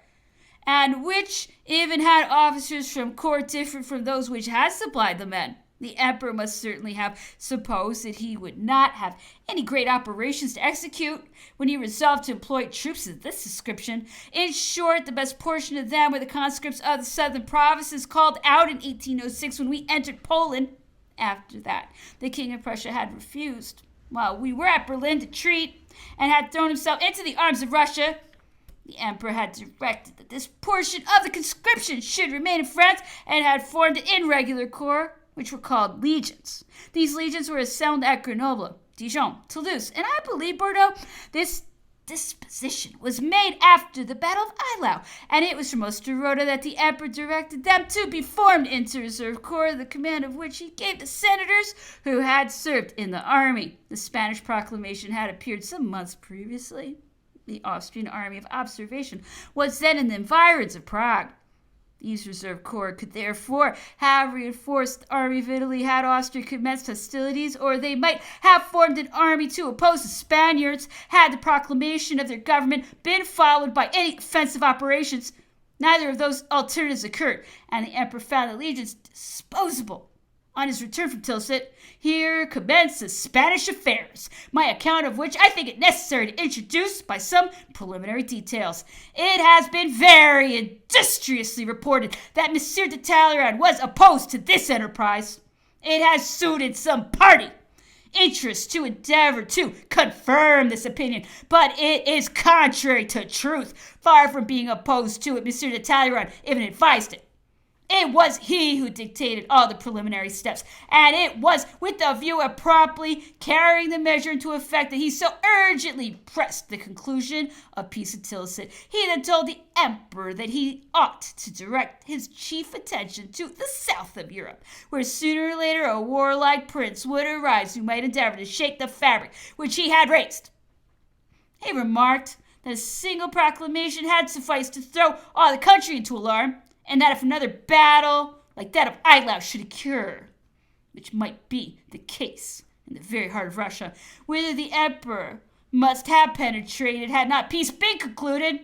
and which even had officers from corps different from those which had supplied the men. The emperor must certainly have supposed that he would not have any great operations to execute when he resolved to employ troops of this description. In short, the best portion of them were the conscripts of the southern provinces called out in 1806 when we entered Poland. After that, the King of Prussia had refused, while we were at Berlin, to treat, and had thrown himself into the arms of Russia. The emperor had directed that this portion of the conscription should remain in France, and had formed an irregular corps, which were called legions. These legions were assembled at Grenoble, Dijon, Toulouse, and I believe Bordeaux. This disposition was made after the Battle of Eylau, and it was from Osterode that the emperor directed them to be formed into reserve corps, the command of which he gave to senators who had served in the army. The Spanish proclamation had appeared some months previously. The Austrian army of observation was then in the environs of Prague. These reserve corps could therefore have reinforced the army of Italy had Austria commenced hostilities, or they might have formed an army to oppose the Spaniards had the proclamation of their government been followed by any offensive operations. Neither of those alternatives occurred, and the emperor found the legions disposable. On his return from Tilsit, here commenced the Spanish affairs, my account of which I think it necessary to introduce by some preliminary details. It has been very industriously reported that Monsieur de Talleyrand was opposed to this enterprise. It has suited some party interest to endeavor to confirm this opinion, but it is contrary to truth. Far from being opposed to it, Monsieur de Talleyrand even advised it. It was he who dictated all the preliminary steps, and it was with the view of promptly carrying the measure into effect that he so urgently pressed the conclusion of peace at Tilsit. He then told the emperor that he ought to direct his chief attention to the south of Europe, where sooner or later a warlike prince would arise who might endeavor to shake the fabric which he had raised. He remarked that a single proclamation had sufficed to throw all the country into alarm, and that if another battle like that of Eylau should occur, which might be the case in the very heart of Russia, whither the emperor must have penetrated had not peace been concluded,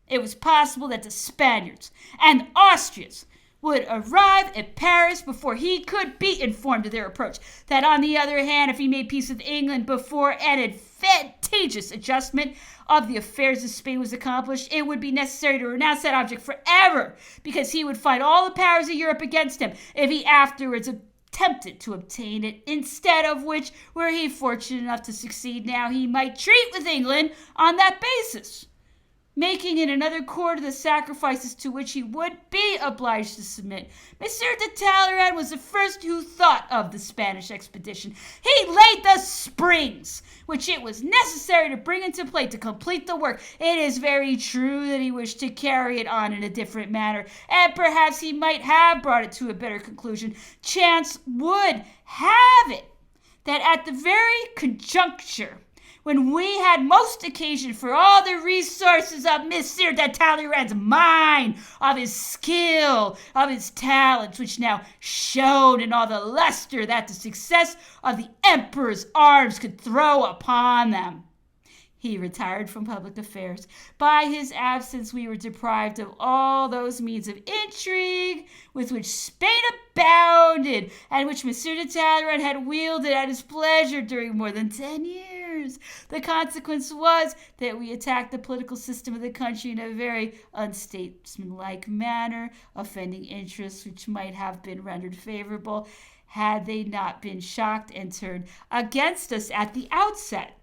it was possible that the Spaniards and the Austrians would arrive at Paris before he could be informed of their approach. That, on the other hand, if he made peace with England before an advantageous adjustment of the affairs of Spain was accomplished, it would be necessary to renounce that object forever, because he would find all the powers of Europe against him if he afterwards attempted to obtain it, instead of which, were he fortunate enough to succeed now, he might treat with England on that basis, making in another quarter the sacrifices to which he would be obliged to submit. Monsieur de Talleyrand was the first who thought of the Spanish expedition. He laid the springs which it was necessary to bring into play to complete the work. It is very true that he wished to carry it on in a different manner, and perhaps he might have brought it to a better conclusion. Chance would have it that at the very conjuncture when we had most occasion for all the resources of Monsieur de Talleyrand's mind, of his skill, of his talents, which now shone in all the luster that the success of the emperor's arms could throw upon them, he retired from public affairs. By his absence we were deprived of all those means of intrigue with which Spain abounded, and which Monsieur de Talleyrand had wielded at his pleasure during more than 10 years. The consequence was that we attacked the political system of the country in a very unstatesmanlike manner, offending interests which might have been rendered favorable had they not been shocked and turned against us at the outset.